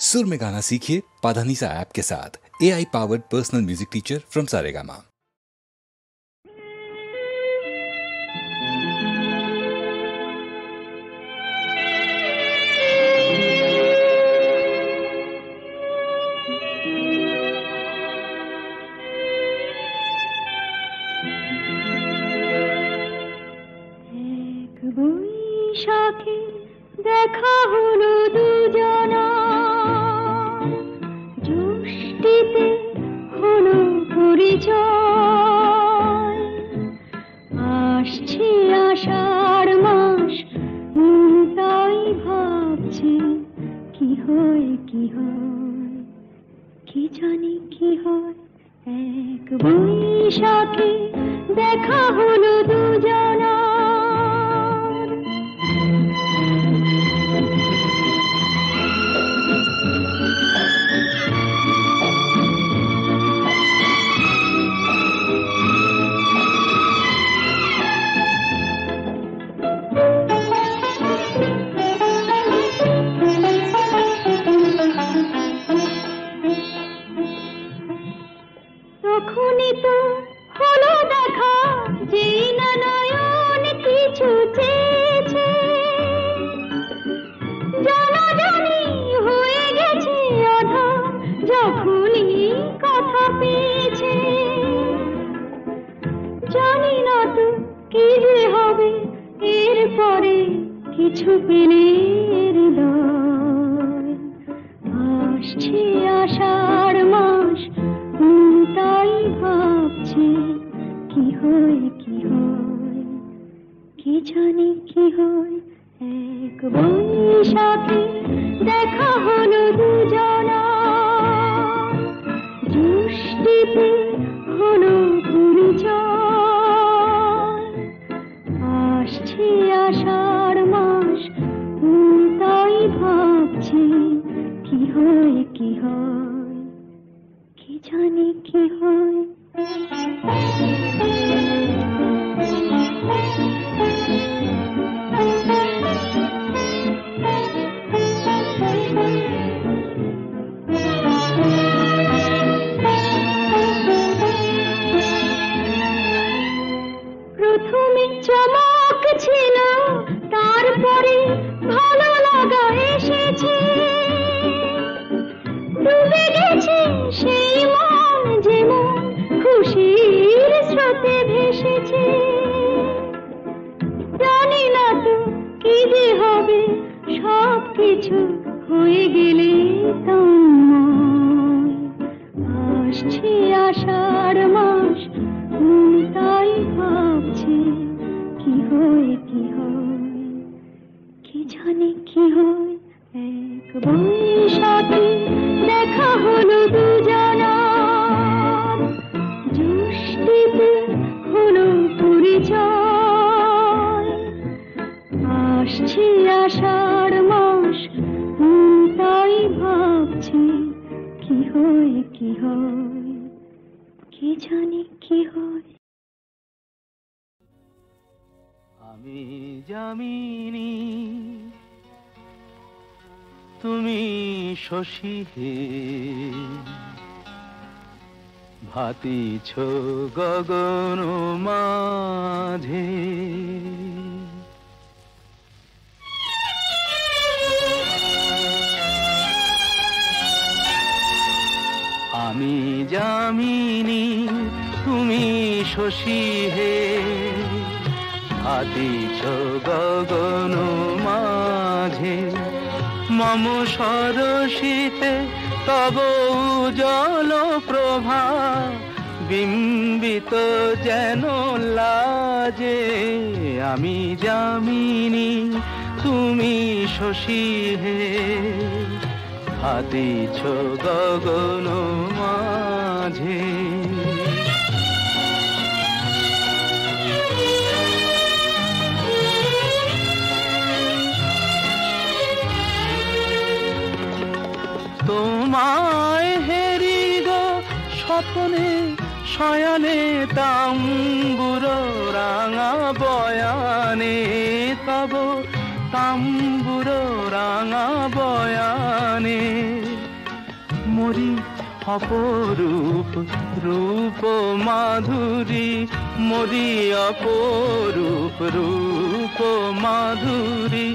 सुर में गाना सीखिए पाधानीसा ऐप के साथ। AI powered personal music teacher from Saregama. বৈশাখে দেখা হলো দুজনা, জ্যৈষ্ঠীতে হলো পরিচয়। আসছে আষাঢ় মাস, তাই ভাবছি কি হয় কি হয়, কি জানি কি হয়। এক বৈশাখে দেখা হলো দুজনা। তখনই তো হলো দেখা, যেই না নয়ন কিছু চেয়েছে, জানাজানি হয়ে গেছে আধা, যখনই কথা পেয়েছে। জানি না তো কি যে হবে এরপরে, কিছু পেলে হৃদয়। আসছে আষাঢ় মাস, তাই ভাবছি কি হয় কি হয়, কি জানি কি হয়। এক বৈশাখে দেখা হলো দুজনা, জ্যৈষ্ঠীতে হলো পরিচয়। আসছে আষাঢ় মাস, তাই ভাবছি কি হয় কি হয়, কি জানি কি হয়। প্রথমে চমক ছিল, তারপরে ভালো লাগা এসেছে। ডুবে গেছে সেই মন, যেমন খুশির স্রোতে ভেসেছে। জানি না তো কি যে হবে, সব কিছু হয়ে গেলে তন্ময়। আসছে আষাঢ় মাস, তাই ভাবছি কি হয় কি হয়, কি জানি কি হয়। এক বৈশাখে দেখা হলো দুজনা, জ্যৈষ্ঠীতে হলো পরিচয়। আসছে আষাঢ় মাস, তাই ভাবছি কি হয় কি হয়, কি জানি কি হয়। আমি যামিনী তুমি শশী হে, ভাতিছ গগন মাঝে। আমি যামিনী তুমি শশী হে, ভাতিছ গগন মাঝে। মম সরসিতে তব উজ্জ্বল প্রভা, বিম্বিত যেন লাজে। আমি যামিনী তুমি শশী হে, ভাতিছ গগন মাঝে। তোমায় হেরি গো স্বপ্নে শয়নে, তাম্বুর রাঙা বয়ানে তব, তাম্বুর রাঙা বয়ানে। মরি অপরূপ রূপ মাধুরী, মরি অপরূপ রূপ মাধুরী।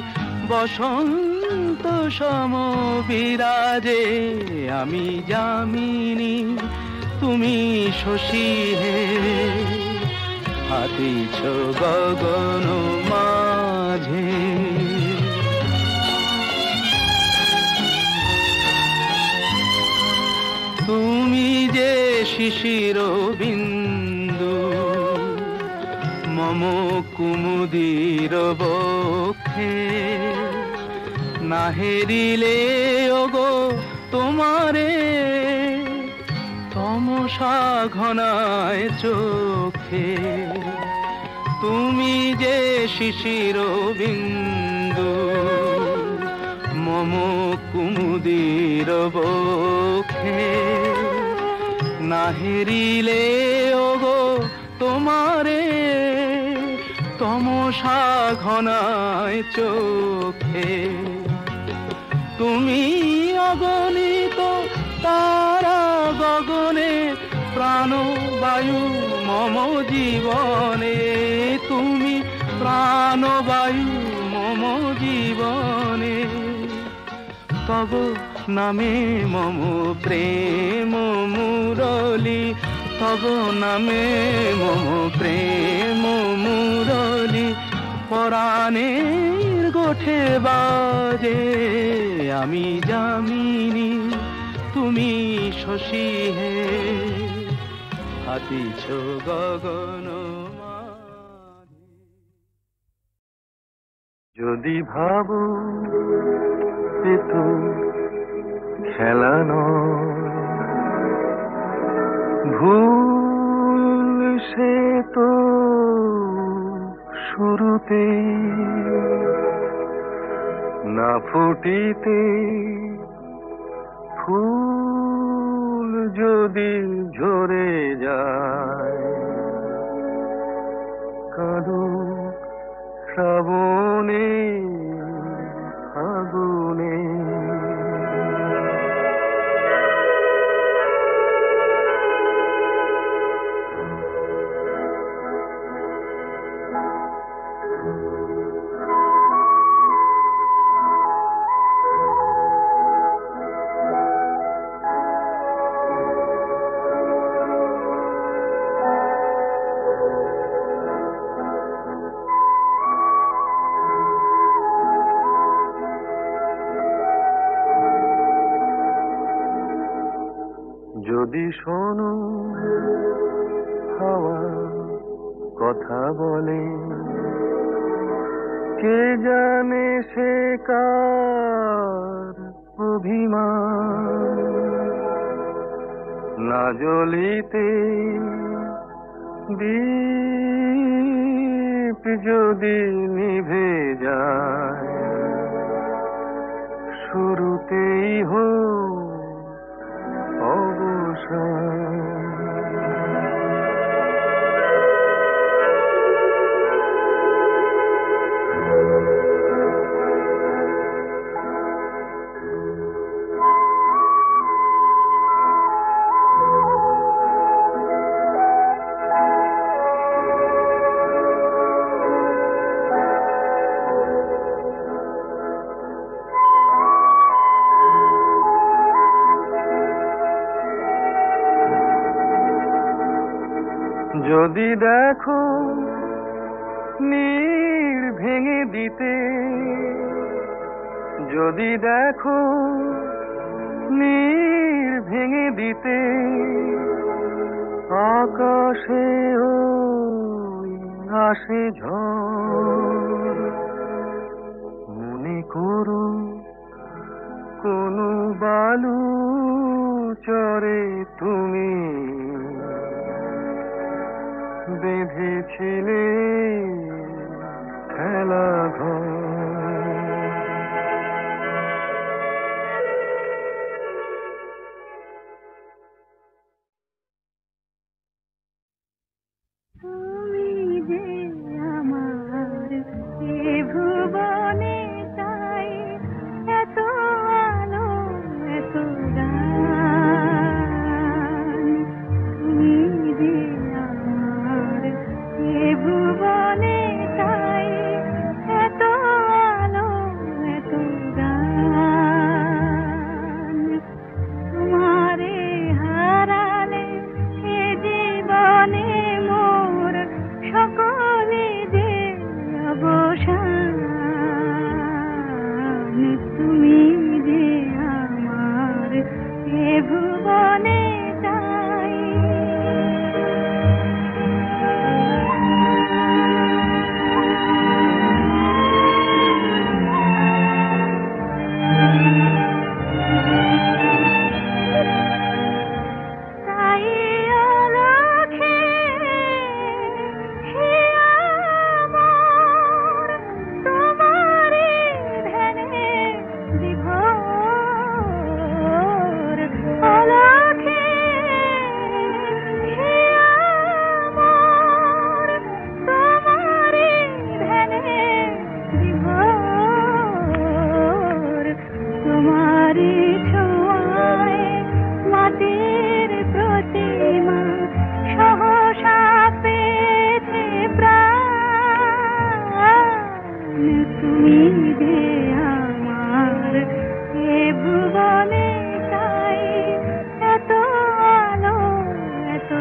বসন্ত সম বিরাজে আমি যামিনী, তুমি শশী হে হাতিছ গগন মাঝে। তুমি যে শিশির বিন্দু মম কুমুদির বক্ষে, না হেরিলে ওগো তোমারে তমসা ঘনায় চোখে। তুমি যে শিশির বিন্দু মম কুমুদির বক্ষে, না হেরিলে ওগো তোমারে তমসা ঘনায় চোখে। তুমি অগণিত তারা গগনে, প্রাণবায়ু মম জীবনে। তুমি প্রাণবায়ু মম জীবনে। তব নামে মম প্রেম মুরলী, তব নামে মম প্রেম মুরলী। পরাণের গোঠে বাজে আমি যামিনী, তুমি শশী হে হাতিছ গগন মাঝে। যদি ভাবো এ তো খেলা নয়, ভুল সে তো শুরুতে, না ফুটিতে ফুল যদি ঝরে যায়। কাঁদো শ্রাবণে আগুনে, যদি শোনো হাওয়া কথা বলে, কে জানে সে কার অভিমান। না জ্বলিতে দীপ যদি নিভে যায়, শুরুতেই হোক অবসান। যদি দেখো নীড় ভেঙে দিতে, যদি দেখো নীড় ভেঙে দিতে, আকাশে ওই আসে ঝড়। মনে করো কোনো বালু চরে তুমি বেঁধেছিলে খেলা ঘর। তুমি যে আমার এ ভুবনে চাই, এত আলো এত গান। ছোঁয়ায় মাটির প্রতিমা সহসা পেয়েছে প্রাণ। তুমি যে আমার এ ভুবনে চাই এত আলো এত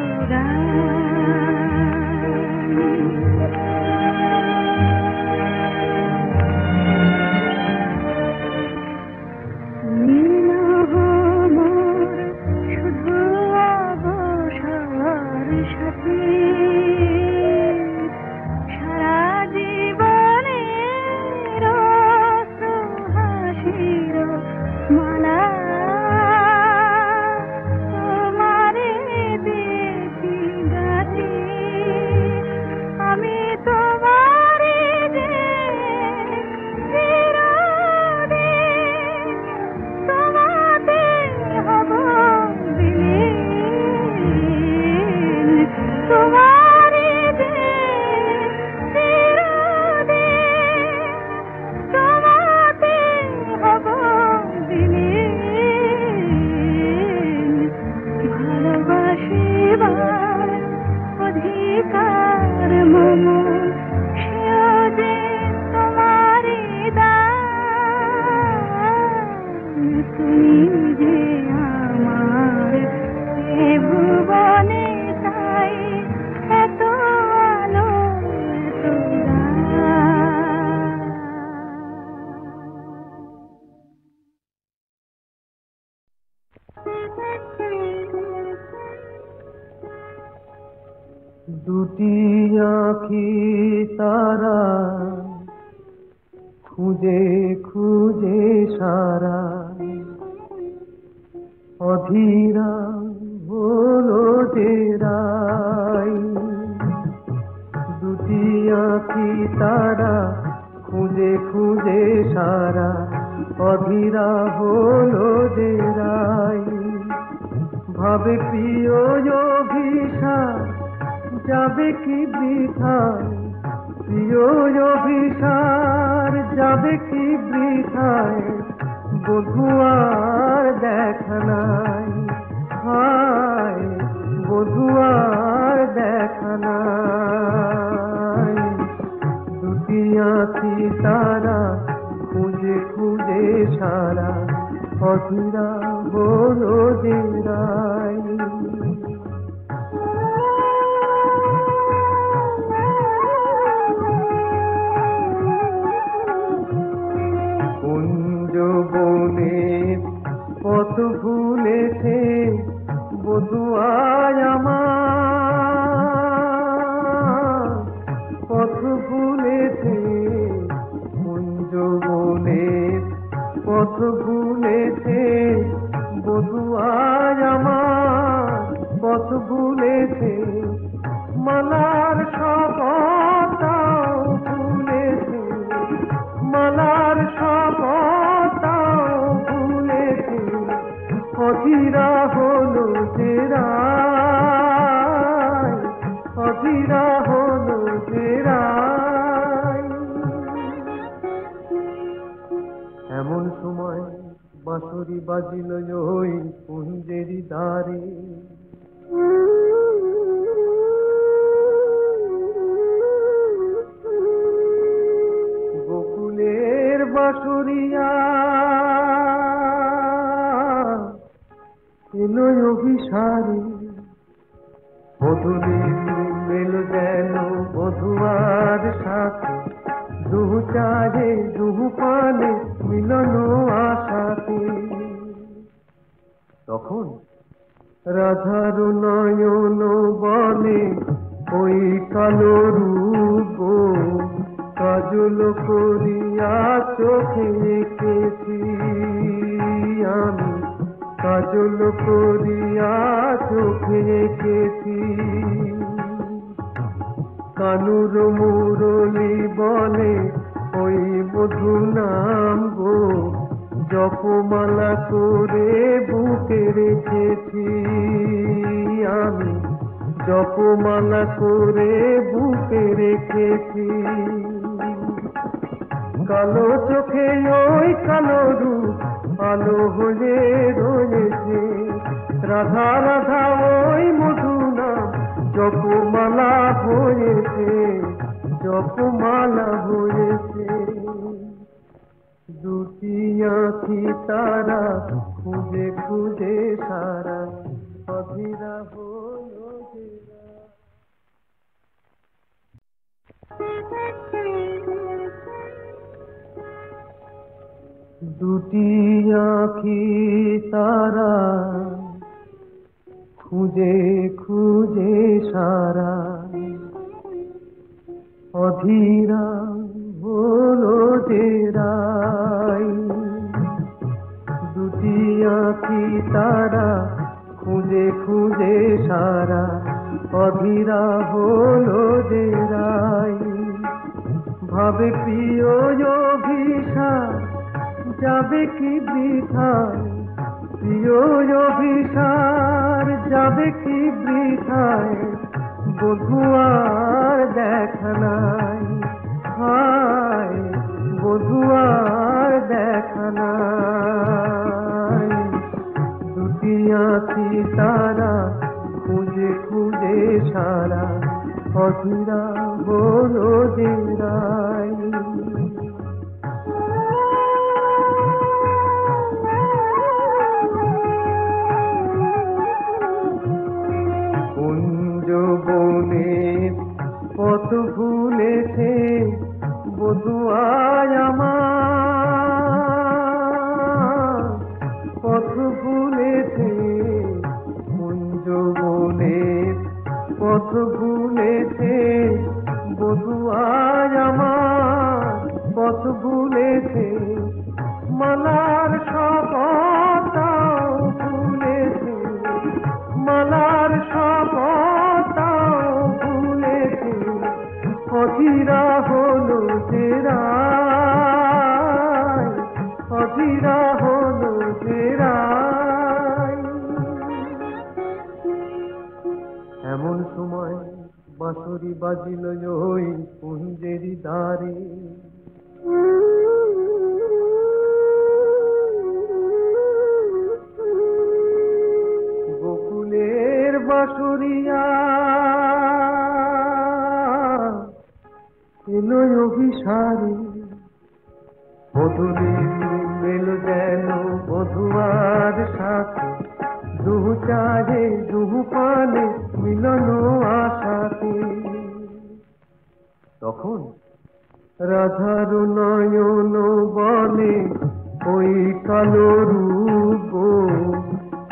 দুটি আঁখি তারা খুঁজে খুঁজে সারা অধীরা হলো যে রাই। দুটি আঁখি তারা খুঁজে খুঁজে সারা অধীরা হলো যে রাই। ভাবে প্রিয় অভিশাপ যাবে কি বৃথায়, প্রিয় অভিসার যাবে কি বৃথায়, বধুয়ার দেখা নাই, হায় বধুয়ার দেখা নাই। দুটি আঁখি তারা খুঁজে খুঁজে সারা অধীরা হলো যে রাই। বনের পথ ভুলেছে বধুয়ায় আমার, পথ ভুলেছে কুঞ্জ বনের পথ ভুলেছে বধুয়ায় আমার, পথ ভুলেছে মালার শপথটাও ভুলেছে, মালার শপথটাও ভুলেছে, অধীরা হলো যে রাই, অধীরা হলো যে রাই। এমন সময় বাঁশরি বাজিল ওই কুঞ্জেরি দ্বারে, গোকুলের বাঁশরিয়া এলো অভিসারে, বধূরে এলো যেন বধুয়ার সাথে, দুহু চারে দুহু পানে মিলন আশাতে। তখন রাধার নয়ন বলে ওই কালো রূপ কাজল করিয়া চোখে এঁকেছি আমি, কাজল করিয়া চোখে এঁকেছি। কানুর মুরলি বলে ওই মধু নাম গো, জপমালা করে বুকে রেখেছি আমি, জপমালা করে বুকে রেখেছি। কালো চোখে ওই কালো রূপ আলো হয়ে রয়েছে। রাধা রাধা ওই মধু নাম জপমালা হয়েছে, জপমালা হয়েছে। দুটি আঁখি তারা খুঁজে খুঁজে সারা অধীরা হলো জেরা। দুটি আঁখি তারা খুঁজে খুঁজে সারা অধীরা হলো জেরাই। দুটি আঁখি তারা খুঁজে খুঁজে সারা অধীরা হলো জেরাই। ভাবে প্রিয় অভিশাপ যাবে কি বৃথায়, প্রিয় অভিসার যাবে কি বৃথায়, বধুয়ার দেখা নাই, হায় বধুয়ার দেখা নাই। দুটি আঁখি তারা খুঁজে খুঁজে সারা অধীরা হলো জেরাই। বনের পথ ভুলেছে বধুয়ায় আমার, পথ ভুলেছে কুঞ্জ বনের পথ ভুলেছে বধুয়ায় আমার, পথ ভুলেছে মালার শপথটাও ভুলেছে, মালার শপথটাও ভুলেছে। অধীরা হলো জেরাই, অধীরা হলো জেরাই। এমন সময় বাঁশরি বাজিল ওই কুঞ্জেরি দ্বারে, গোকুলের বাঁশরিয়া এলো অভিসারে। বধূরে মেলো যেন বধুয়ার সাথে, দুহু চাহে দুহু পানে মিলন আশাতে। তখন রাধার নয়ন বলে ওই কালো রূপ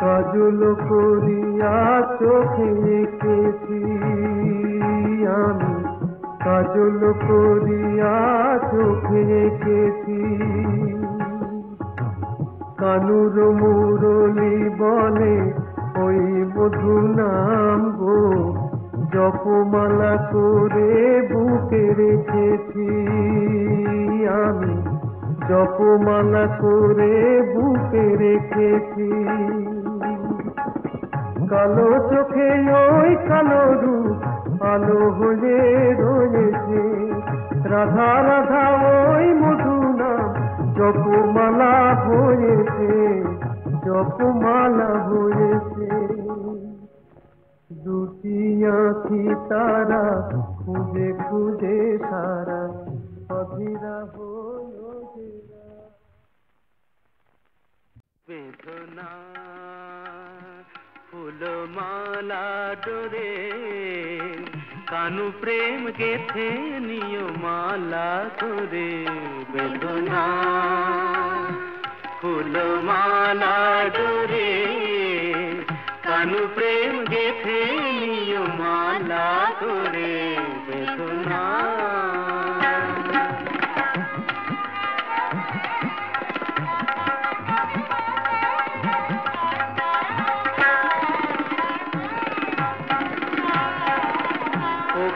কাজল করিয়া চোখে এঁকেছি আমি, কাজল করিয়া চোখে এঁকেছি। কানুর মুরলি বলে ওই মধু নাম গো জপমালা করে বুকে রেখেছি আমি, জপমালা করে বুকে রেখেছি। কালো চোখে ওই কালো রূপ আলো হয়ে রয়েছে। রাধা রাধা ওই মধু নাম জপমালা হয়েছে, জপমালা হয়েছে। দুটি আঁখি তারা খুঁজে খুঁজে সারা অধীরা হলো জেরা। বেদনা ফুলমালা ডোরে কানু প্রেম গেথে নিয় মালা করে। বেদনা ফুলমালা ডোরে কানু প্রেম গেথে নিয় মালা করে। বেদনা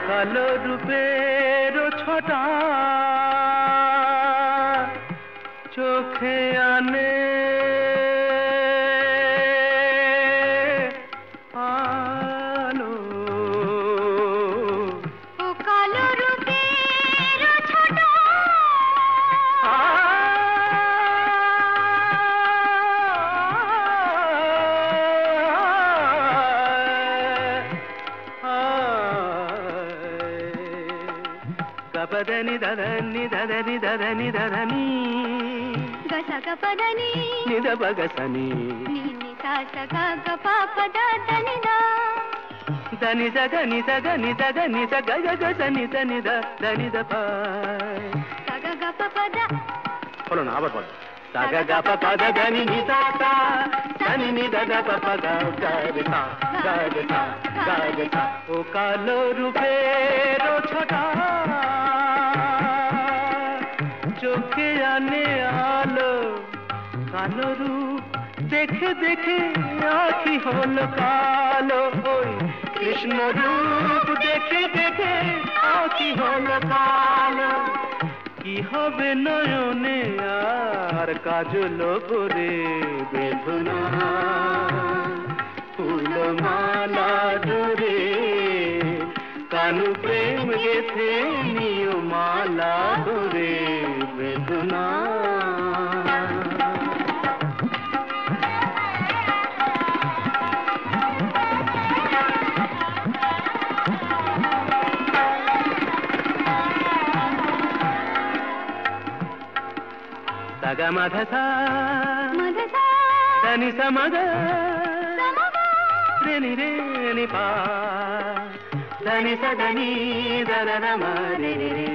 কালো রূপের ছটা চোখে আনে আলো, ও কালো রূপের ছোট దని దని దని దని దని గసగ పదని నిద బగసని నిని సాసగ గపపద దనిదా దని జగని జగని జగని జగ గసని దని దని దప సగ గపపద বলো না আবার বলো సగ గప పద దని నిదాత దని నిద గప పద గగసా గగసా గగసా ও কালো রূপের ছোটা চোখে আনে আলো কালো রূপ দেখে দেখে আখি হলো কালো ওই কৃষ্ণ রূপ দেখে দেখে আখি হলো কালো কি হবে নয়নে আর কাজল করে বেদনা ফুলমালা ধরে কানু প্রেম গেথে নিয় মালা ধরে বেদনা Saga madhasa মধসা dani samaga সমগা reni reni pa dani sa dani dara ma re re re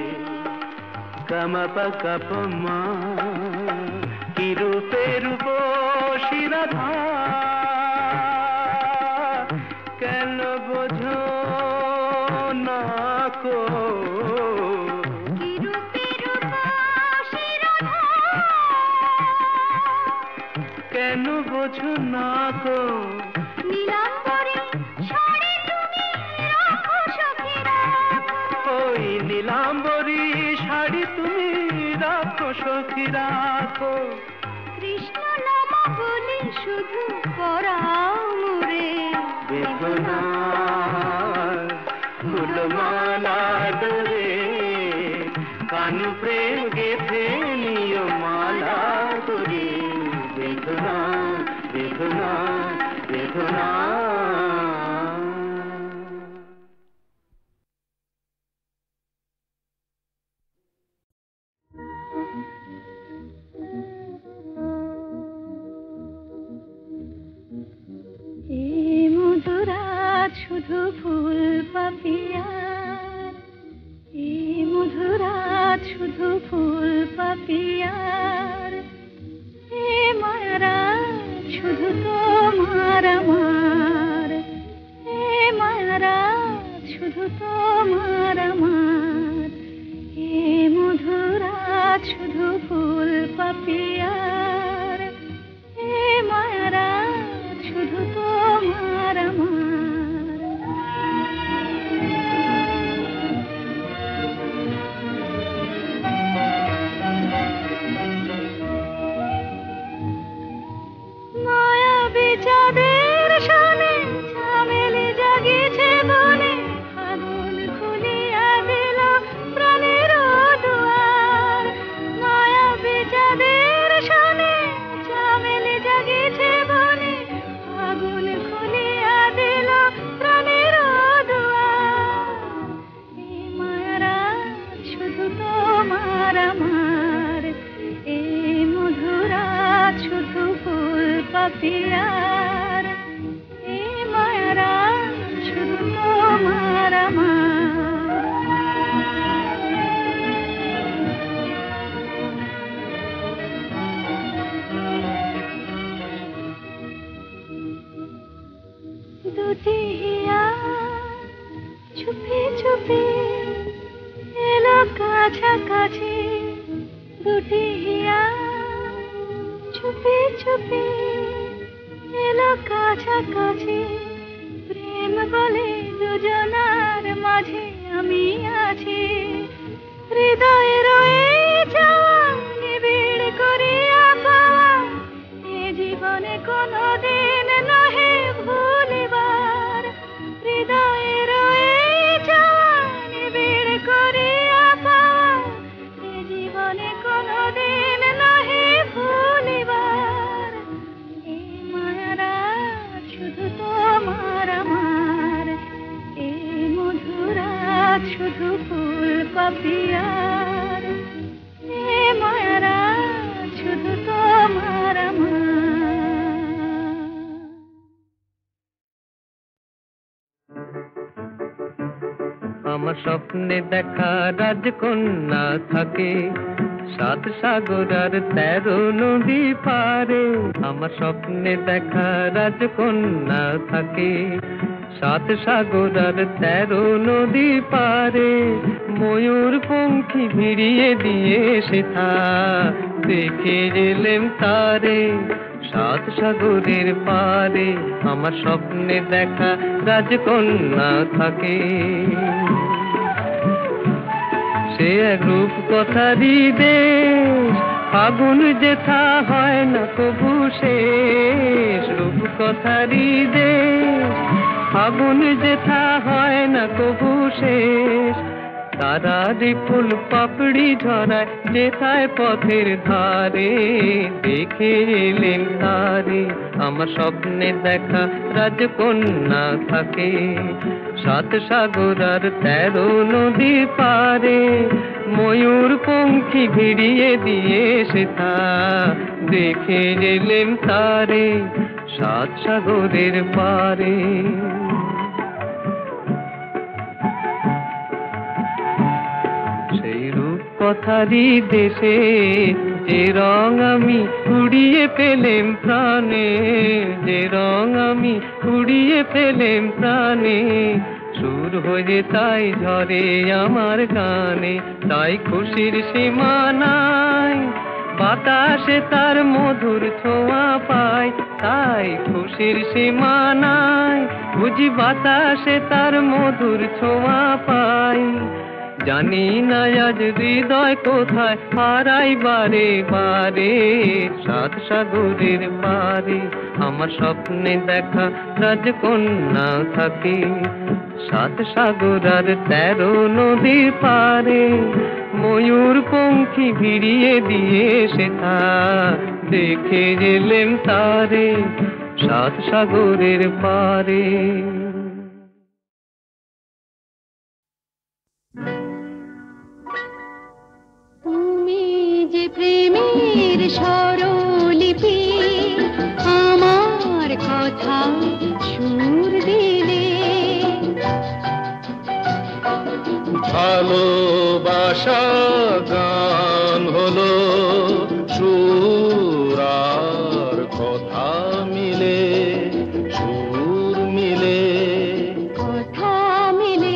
kama pa kapa ma ki rupe rupo shiradha keno bojo na ko কেন বোঝো না গো নীলাম্বরী শাড়ি তুমি রাখো সখী রাখো ওই নীলাম্বরী শাড়ি তুমি রাখো সখী রাখো কৃষ্ণ নাম বলি শুধু পরাও মুরে বেদনা ফুলমালা ধরে কানু প্রেম গেথে নিয় মালা ধরে বেদনা বেদনা বেদনা এই মধুরাত শুধু ফুল পাপিয়ার এই মধুরাত শুধু ফুল পাপিয়ার এ মায়ারাত শুধু তোমার আমার এ মায়ারাত শুধু তোমার আমার এ মধুরাত শুধু ফুল পাপিয়ার এ মায়ারাত শুধু তোমার আমার মায়াবী চাঁদের সনে চামেলি জাগিছে বনে আগুন খুলিয়া দিল প্রাণের দুয়ার মায়াবী চাঁদের সনে চামেলি জাগিছে বনে আগুন খুলিয়া দিল প্রাণের দুয়ার এই মায়ারাত শুধু তোমার আমার এই মধুরাত শুধু ফুল পাপিয়ার এই মায়ারাত শুধু তোমার আমার দুটি হিয়া চুপি চুপি এলো কাছাকাছি দুটি হিয়া চুপি চুপি এলো কাছাকাছি প্রেম বলে দুজনার মাঝে আমি আছি হৃদয়ে রয়ে যাওয়া নিবিড় করিয়া পাওয়া এ জীবনে কোনোদিন নহে ভুলিবার হৃদয়ে রয়ে যাওয়া নিবিড় করিয়া পাওয়া এ জীবনে কোনোদিন নহে ভুলিবার এই মায়ারাত শুধু তোমার আমার এই মধুরাত শুধু ফুল পিয়ার এ মায়ারা শুধু তোমার আমার। আমার স্বপ্নে দেখা রাজকন্যা থাকে 7 সাগর আর 13 নদী পারে। আমার স্বপ্নে দেখা রাজকন্যা থাকে 7 সাগর আর 13 নদী পারে। ময়ূর পঙ্খী ভিড়িয়ে দিয়ে সেথা দেখে এলেম তারে 7 সাগরের পারে। আমার স্বপ্নে দেখা রাজকন্যা থাকে। সে এক রূপ কথারই দেশ, ফাগুন যেথা হয় না কবু শেষ। রূপ কথারই দেশ, ফাগুন যেথা হয় না কবু শেষ। তারারি ফুল পাপড়ি ঝরায় যেথায় পথের ধারে দেখে এলেন তারে। আমার স্বপ্নে দেখা রাজকন্যা থাকে 7 সাগর আর 13 নদী পারে। ময়ূর পঙ্খী ভিড়িয়ে দিয়ে সেথা দেখে এলেন তারে 7 সাগরের পারে। সেই রূপ কথারই দেশে যে রং আমি উড়িয়ে পেলেম প্রাণে, যে রং আমি উড়িয়ে পেলেম প্রাণে। সুর হয়ে তাই ঝরে আমার গানে, তাই খুশির সীমা নাই। বাতাসে তার মধুর ছোঁয়া পাই, তাই খুশির সীমা নাই। বুঝি বাতাসে তার মধুর ছোঁয়া পাই। জানি না আজ হৃদয় কোথায় হারাই বারে বারে 7 সাগরের পারে। আমার স্বপ্নে দেখা রাজকন্যা থাকে 7 সাগর আর 13 নদী পারে। ময়ূর পঙ্খী ভিড়িয়ে দিয়ে সেথা দেখে এলেম তারে 7 সাগরের পারে। তুমি যে প্রেমের স্বরলিপি, আমার কথা সুর দিলে। ভালোবাসা গান হলো সুর আর কথা মিলে, সুর মিলে কথা মিলে।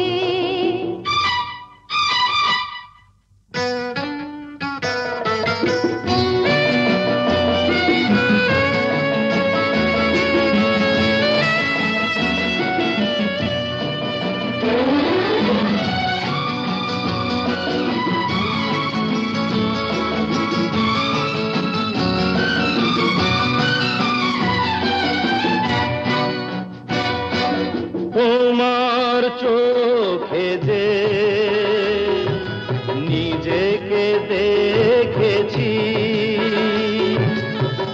তোমার চোখে যে নিজেকে দেখেছি,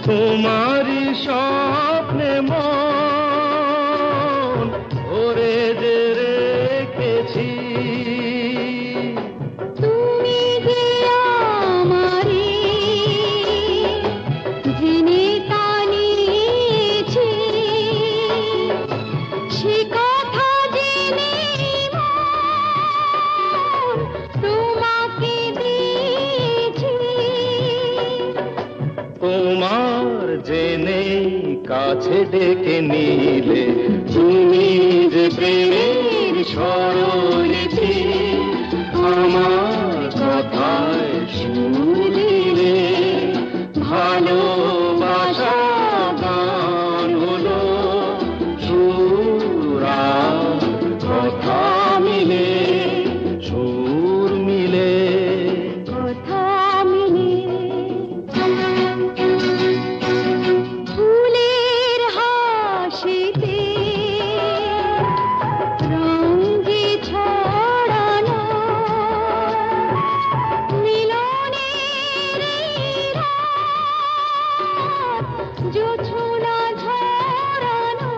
তোমারই স্বপ্নে মন ভরে যে রেখেছি। তুমি যে আমারি জেনে তা নিয়েছি, সে কথা জেনে মন তোমাকে দিয়েছি। তোমার জেনে কাছে ডেকে নিলে, তুমি যে প্রেমের স্বরলিপি, আমার কথায় সুর দিলে। ভালোবাসা গান হলো সুর আর কথা মিলে, সুর মিলে কথা মিলে। ফুলের হাসিতে রঙ যে ছড়ানো, মিলনের এই রাত জোছনা ঝরানো।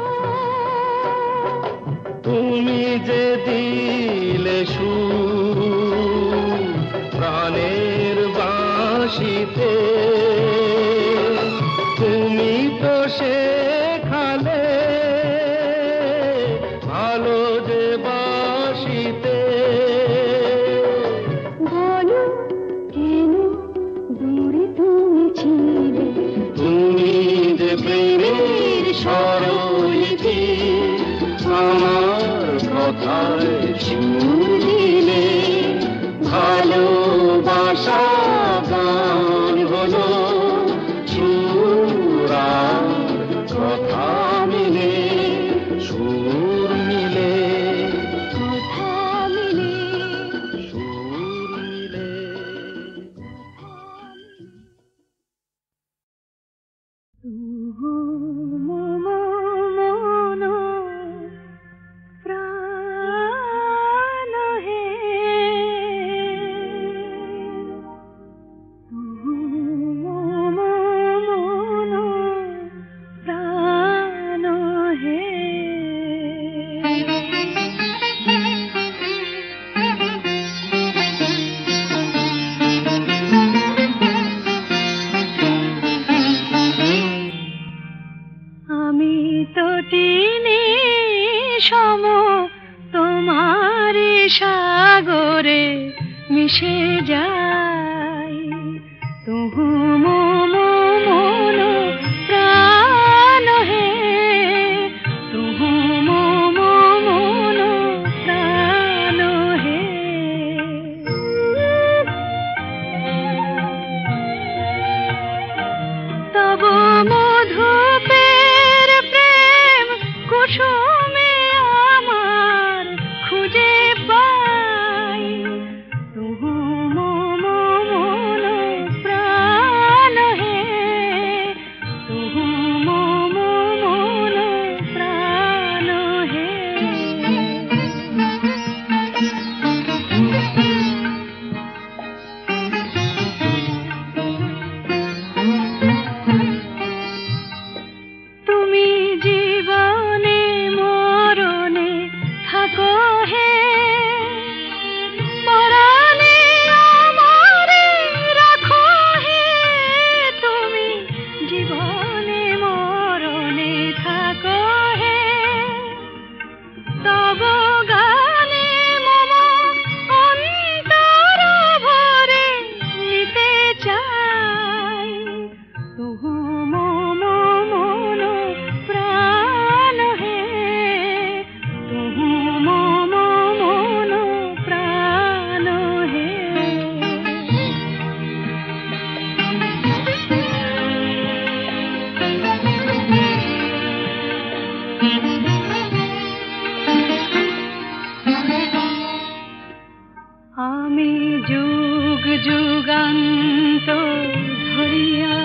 তুমি যে দিলে সুর প্রাণের বাঁশিতে তুমি তো শেখালে ভালো যে বাঁশিতে। বলো কেন দূরে তুমি ছিলে, তুমি যে প্রেমের স্বরলিপি আমার কথায় সুর দিলে, ভালোবাসা গান হলো সুর আর কথা মিলে, সুর মিলে কথা মিলে। সুর মিলে। মন প্রাণ হে, মন প্রাণ হে। আমি তো টিনে সম তোমার সাগরে মিশে যাই, তুহু মন প্রাণ হে, তুহু মন প্রাণ হে। তব মধুপের প্রেম কুসুমে আমার খুঁজে পাই, তুহু মন প্রাণ হে, তুহু মন প্রাণ হে। তুমি জীবনে মরণে থাকো হে, পরাণে আমারে রাখো হে, তুমি জীবনে মরণে থাকো হে। তব গানে মম অন্তর ভরে নিতে চাই, তুহু মন প্রাণ হে, তুহু মন প্রাণ হে। আমি যুগ যুগান্ত ধরিয়া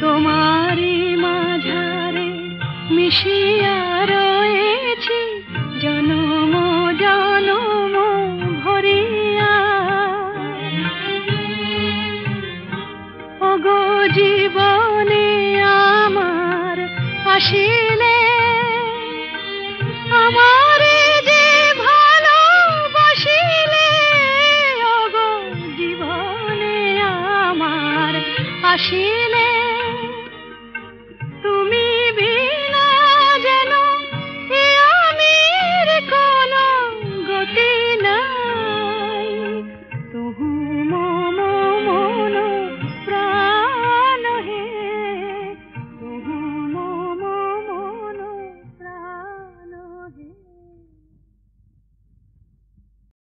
তোমারি মাঝারে মিশিয়া রয়েছি, জনম জনম ভরিয়া। ওগো জীবনে আমার আসিলে, আমারে যে ভালোবাসিলে, ওগো জীবনে আমার আসিলে,